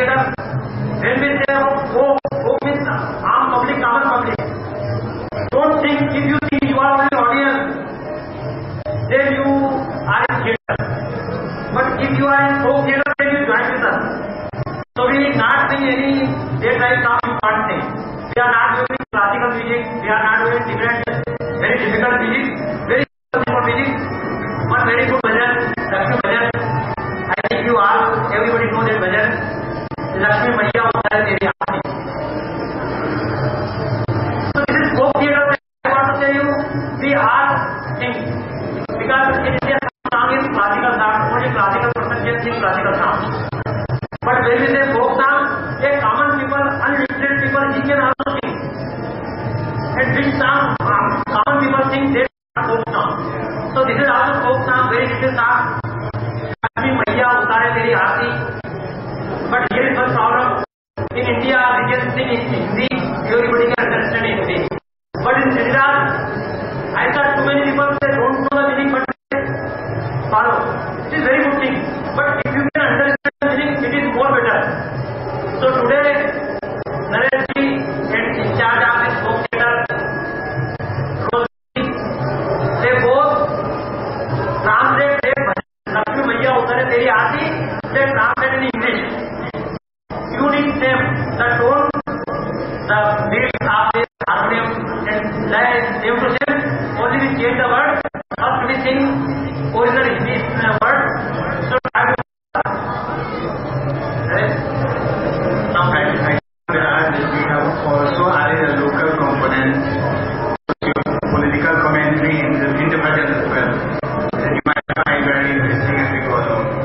together. When we say folk means armed public, common public. Don't think, if you think you are only audience, then you are in theater. But if you are in folk theater, then you join with us. So we will not sing any day-time song you can't sing. We are not doing classical music, we are not doing different, very difficult music, very simple music, but very good bhajan, Lakshmi bhajan. I think you all, everybody knows that bhajan. Lakshmi Maiya Utare Teri Aarti. So this is folk theater. I want to tell you, we are singing. Because in India, song is classical song, only classical person can sing classical song. But when we say folk song, a common people, unliterate people, he can also sing. And which song common people sing, they are folk song. So this is also folk song, very little song. Lakshmi Maiya Utare Teri Aarti. But here is one problem. In India, we can sing in Hindi, everybody can understand Hindi. But in Gujarat, I saw too many people, they don't know the meaning, but they follow. It is very good thing. But if you can understand the meaning, it is more better. So today, Naresh ji and in charge of this folk theatre, they both translate Lakshmi Maiya Utare Teri Aarti, they translate in English. Using them, the tone, the beat of the harmonium, and same to same, only we change the word, first we sing original Hindi word. So I will now I we have also added a local component to political commentary in the bhajan as well. And you might find very interesting as we go along.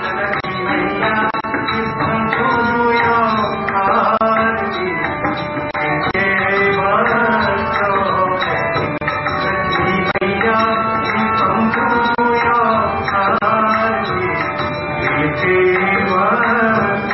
Thank you.